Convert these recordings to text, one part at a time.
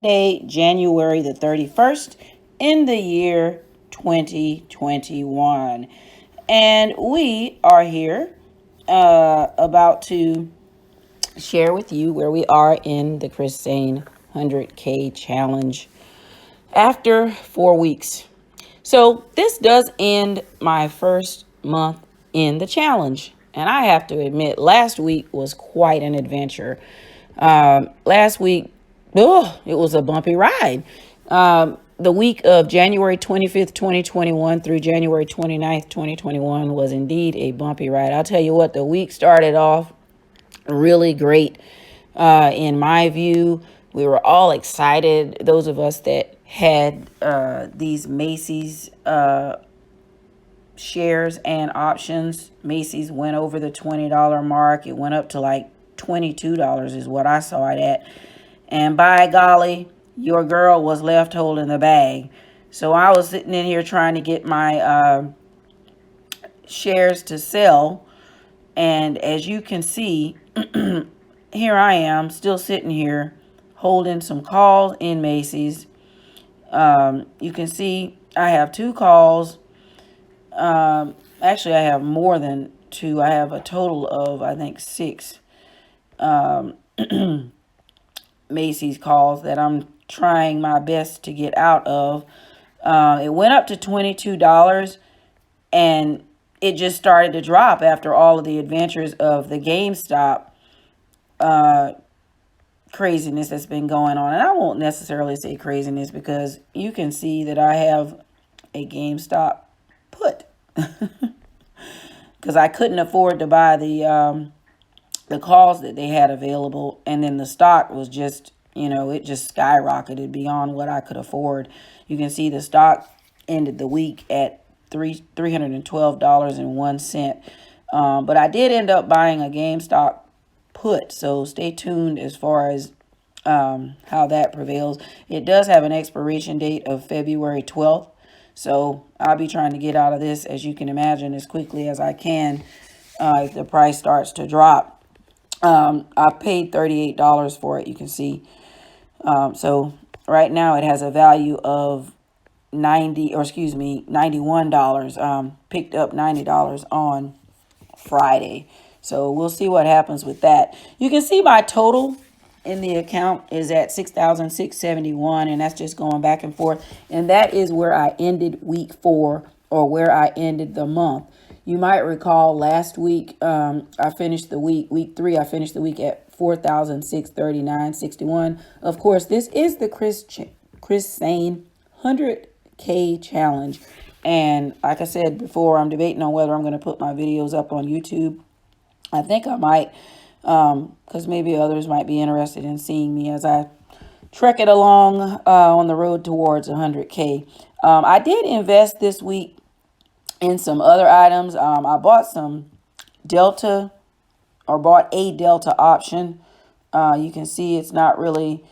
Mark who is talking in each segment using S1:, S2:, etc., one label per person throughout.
S1: Day, January the 31st in the year 2021. And we are here about to share with you where we are in the Chris Sain 100K challenge after 4 weeks. So this does end my first month in the challenge. And I have to admit, last week was quite an adventure. Last week, it was a bumpy ride. The week of January 25th, 2021 through January 29th, 2021 was indeed a bumpy ride. I'll tell you what, the week started off really great in my view. We were all excited. Those of us that had these Macy's shares and options. Macy's went over the $20 mark. It went up to like $22 is what I saw it at. And by golly, your girl was left holding the bag. So I was sitting in here trying to get my shares to sell. And as you can see, here I am still sitting here holding some calls in Macy's. You can see I have two calls. Actually, I have more than two. I have a total of, I think, six Macy's calls that I'm trying my best to get out of. It went up to $22 and it just started to drop after all of the adventures of the GameStop craziness that's been going on. And I won't necessarily say craziness because you can see that I have a GameStop put because I couldn't afford to buy the calls that they had available, and then the stock was just, it just skyrocketed beyond what I could afford. You can see the stock ended the week at $312.01. But I did end up buying a GameStop put, so stay tuned as far as how that prevails. It does have an expiration date of February 12th. So I'll be trying to get out of this, as you can imagine, as quickly as I can if the price starts to drop. I paid $38 for it, you can see. So right now it has a value of $91. Picked up $90 on Friday. So we'll see what happens with that. You can see my total in the account is at 6,671, and that's just going back and forth. And that is where I ended week 4, or where I ended the month. You might recall last week, I finished the week 3, I finished the week at 4,639.61. Of course, this is the Chris Sain 100K challenge. And like I said before, I'm debating on whether I'm going to put my videos up on YouTube. I think I might, because maybe others might be interested in seeing me as I trek it along on the road towards 100K. I did invest this week in some other items. I bought some Delta, or bought a Delta option. You can see it's not really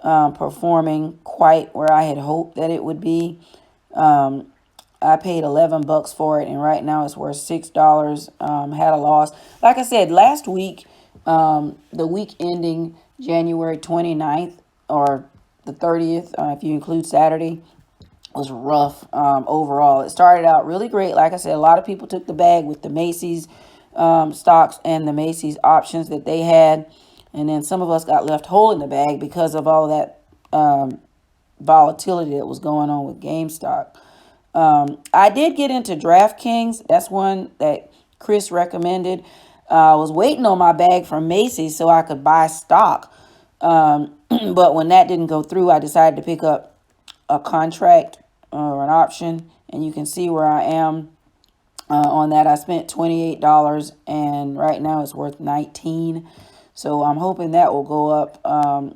S1: performing quite where I had hoped that it would be. I paid $11 for it, and right now it's worth $6. Had a loss. Like I said, last week, the week ending January 29th, or the 30th, if you include Saturday, was rough overall. It started out really great. Like I said, a lot of people took the bag with the Macy's stocks and the Macy's options that they had. And then some of us got left holding the bag because of all that volatility that was going on with GameStop. I did get into DraftKings. That's one that Chris recommended. I was waiting on my bag from Macys so I could buy stock. But when that didn't go through, I decided to pick up a contract or an option. And you can see where I am on that. I spent $28 and right now it's worth $19. So I'm hoping that will go up.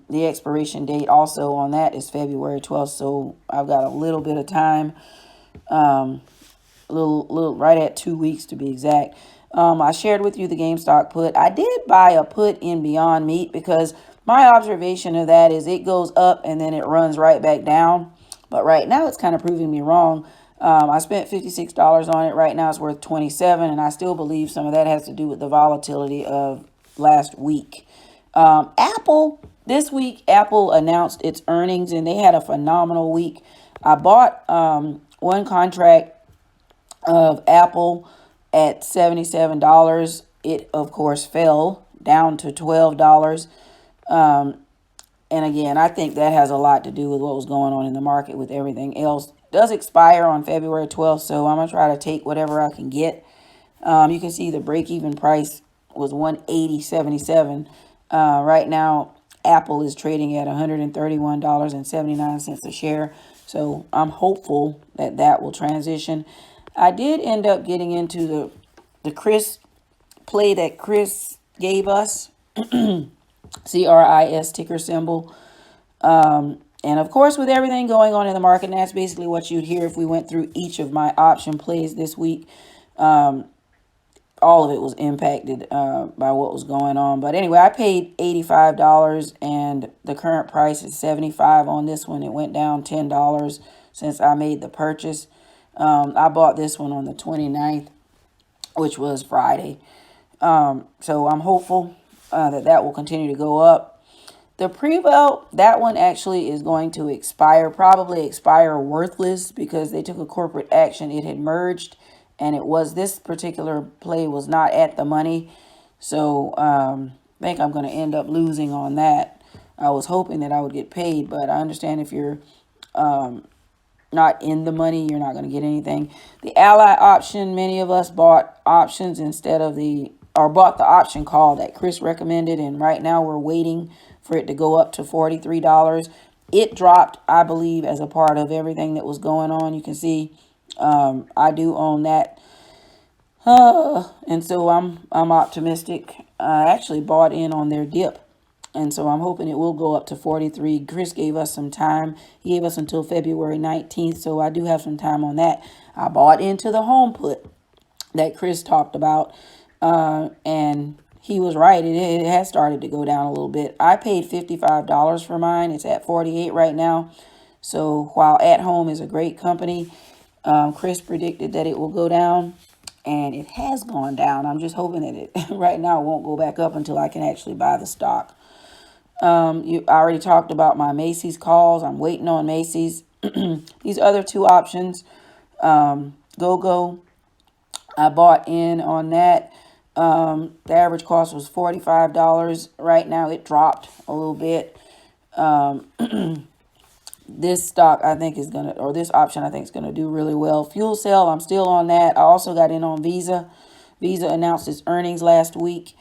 S1: The expiration date also on that is February 12th. So I've got a little bit of time. Little right at 2 weeks to be exact. I shared with you the GameStop put. I did buy a put in Beyond Meat because my observation of that is it goes up and then it runs right back down. But right now it's kind of proving me wrong. I spent $56 on it. Right now it's worth $27, and I still believe some of that has to do with the volatility of last week. Apple, this week, Apple announced its earnings, and they had a phenomenal week. I bought one contract of Apple at $77. It, of course, fell down to $12. And again, I think that has a lot to do with what was going on in the market with everything else. It does expire on February 12th, so I'm going to try to take whatever I can get. You can see the break-even price was $180.77. Right now, Apple is trading at $131.79 a share. So I'm hopeful that that will transition. I did end up getting into the Chris play that Chris gave us. CRIS ticker symbol. And of course, with everything going on in the market, and that's basically what you'd hear if we went through each of my option plays this week. All of it was impacted by what was going on. But anyway, I paid $85 and the current price is $75 on this one. It went down $10 since I made the purchase. I bought this one on the 29th, which was Friday. So I'm hopeful that will continue to go up. The Prevost, that one actually is going to probably expire worthless because they took a corporate action. It had merged, and this particular play was not at the money. So I think I'm going to end up losing on that. I was hoping that I would get paid, but I understand if you're not in the money, you're not going to get anything. The Ally option, many of us bought options bought the option call that Chris recommended, and right now we're waiting for it to go up to $43. It dropped, I believe, as a part of everything that was going on. You can see I do own that. And so I'm optimistic. I actually bought in on their dip. And so I'm hoping it will go up to 43. Chris gave us some time. He gave us until February 19th. So I do have some time on that. I bought into the home put that Chris talked about. And he was right. It has started to go down a little bit. I paid $55 for mine. It's at 48 right now. So while At Home is a great company, Chris predicted that it will go down, and it has gone down. I'm just hoping that it right now won't go back up until I can actually buy the stock. I already talked about my Macys calls. I'm waiting on Macys. These other two options, GoGo, I bought in on that. The average cost was $45. Right now it dropped a little bit. This stock I think this option I think is gonna do really well. Fuel Cell, I'm still on that. I also got in on Visa. Visa announced its earnings last week,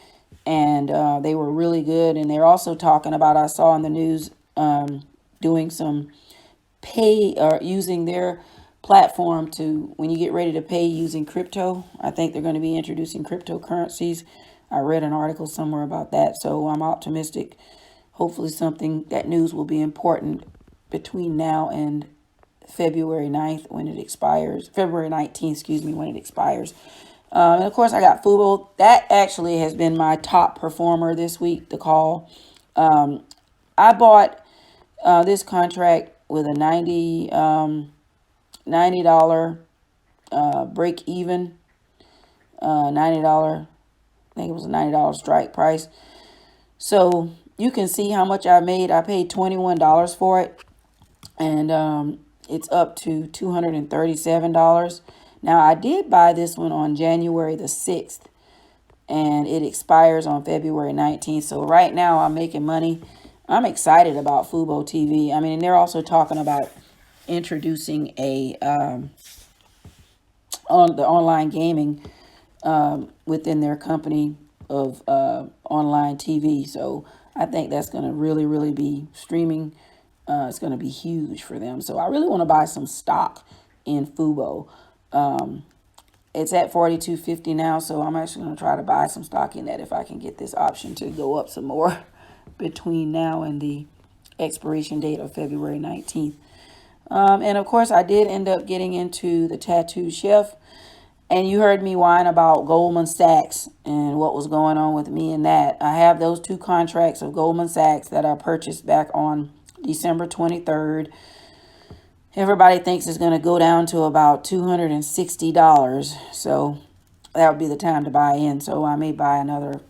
S1: and they were really good. And they're also talking about, I saw in the news, doing some pay or using their platform to, when you get ready to pay using crypto. I think they're going to be introducing cryptocurrencies. I read an article somewhere about that, so I'm optimistic. Hopefully that news will be important between now and February 9th when it expires. February 19th, excuse me, when it expires. And of course, I got FUBO. That actually has been my top performer this week, the call. I bought this contract with a $90 break even, $90, I think it was a $90 strike price. So you can see how much I made. I paid $21 for it, and it's up to $237. Now, I did buy this one on January the 6th, and it expires on February 19th. So right now I'm making money. I'm excited about FUBO TV. I mean, they're also talking about introducing on the online gaming within their company of online TV. So I think that's going to really, really be streaming. It's going to be huge for them. So I really want to buy some stock in FUBO. It's at $42.50 now, so I'm actually going to try to buy some stock in that if I can get this option to go up some more between now and the expiration date of February 19th. And of course, I did end up getting into the Tattoo Chef. And you heard me whine about Goldman Sachs and what was going on with me in that. I have those two contracts of Goldman Sachs that I purchased back on December 23rd. Everybody thinks it's going to go down to about $260. So that would be the time to buy in. So I may buy another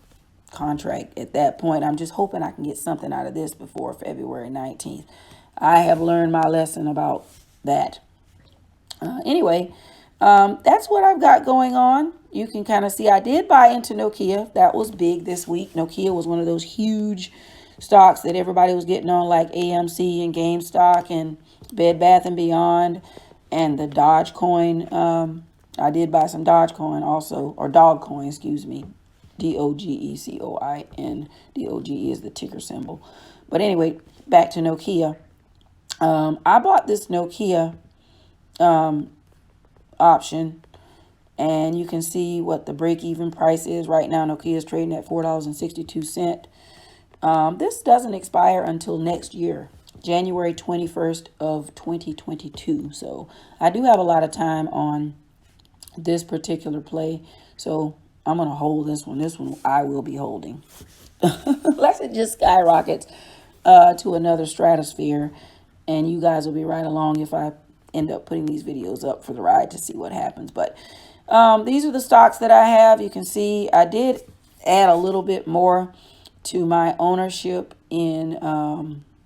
S1: contract at that point. I'm just hoping I can get something out of this before February 19th. I have learned my lesson about that. Anyway, that's what I've got going on. You can kind of see I did buy into Nokia. That was big this week. Nokia was one of those huge stocks that everybody was getting on, like AMC and GameStop and Bed Bath and Beyond and the Dogecoin. I did buy some Dogecoin also, or Dogcoin, excuse me. DOGECOIN. DOGE is the ticker symbol. But anyway, back to Nokia. I bought this Nokia option, and you can see what the break-even price is right now. Nokia is trading at $4.62. This doesn't expire until next year, January 21st of 2022. So I do have a lot of time on this particular play. So I'm going to hold this one. This one I will be holding. Unless it just skyrockets to another stratosphere. And you guys will be right along if I end up putting these videos up for the ride to see what happens. But these are the stocks that I have. You can see I did add a little bit more to my ownership in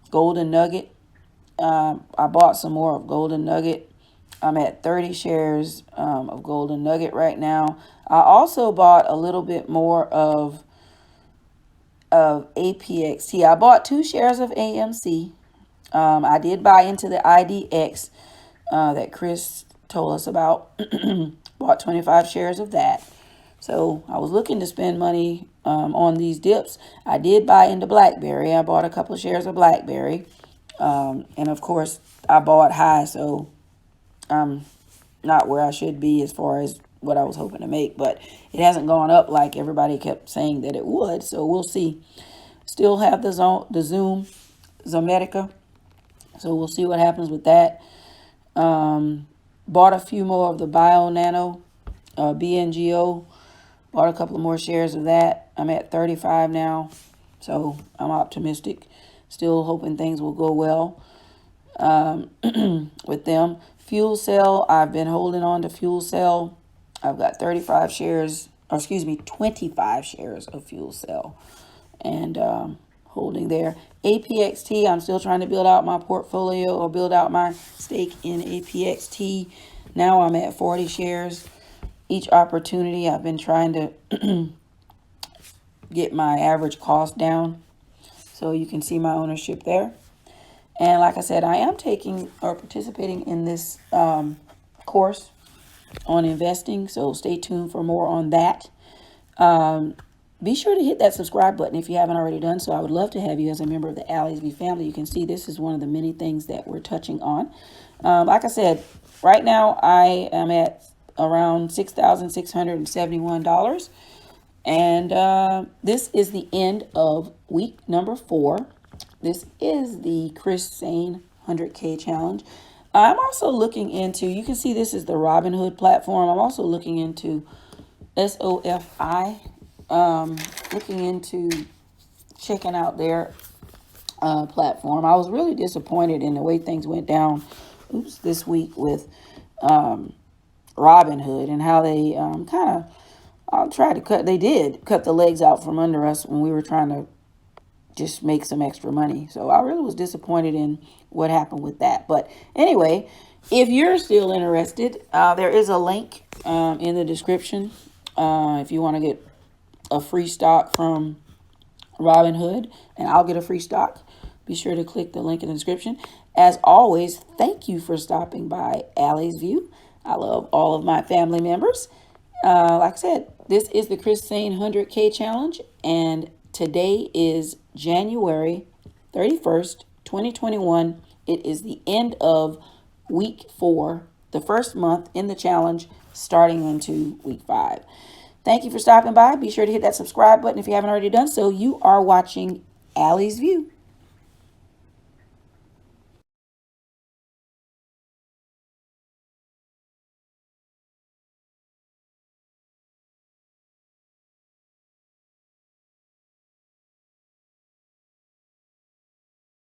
S1: Golden Nugget. I bought some more of Golden Nugget. I'm at 30 shares of Golden Nugget right now. I also bought a little bit more of APXT. I bought 2 shares of AMC. I did buy into the IDX that Chris told us about. Bought 25 shares of that. So I was looking to spend money on these dips. I did buy into Blackberry. I bought a couple of shares of Blackberry. And of course, I bought high, so I'm not where I should be as far as what I was hoping to make. But it hasn't gone up like everybody kept saying that it would. So we'll see. Still have the Zoom, Zomedica. So we'll see what happens with that. Bought a few more of the Bio Nano, BNGO. Bought a couple of more shares of that. I'm at 35 now. So I'm optimistic. Still hoping things will go well with them. Fuel Cell, I've been holding on to Fuel Cell. I've got 35 shares, or excuse me, 25 shares of Fuel Cell. And holding there. APXT, I'm still trying to build out my portfolio or build out my stake in APXT. Now I'm at 40 shares. Each opportunity, I've been trying to get my average cost down. So you can see my ownership there. And like I said, I am taking or participating in this course on investing. So stay tuned for more on that. Be sure to hit that subscribe button if you haven't already done so. I would love to have you as a member of the Alley's V family. You can see this is one of the many things that we're touching on. Like I said, right now I am at around $6,671. And this is the end of week number 4. This is the Chris Sain 100K challenge. I'm also looking into, you can see this is the Robinhood platform. I'm also looking into SOFI. Looking into checking out their platform. I was really disappointed in the way things went down this week with Robinhood and how they kind of tried to cut the legs out from under us when we were trying to just make some extra money. So I really was disappointed in what happened with that. But anyway, if you're still interested, there is a link in the description if you want to get a free stock from Robinhood, and I'll get a free stock. Be sure to click the link in the description. As always, thank you for stopping by Alley's View. I love all of my family members. Like I said, this is the Chris Sain 100K challenge, and today is January 31st, 2021. It is the end of week 4, the first month in the challenge, starting into week 5. Thank you for stopping by. Be sure to hit that subscribe button if you haven't already done so. You are watching Alley's View.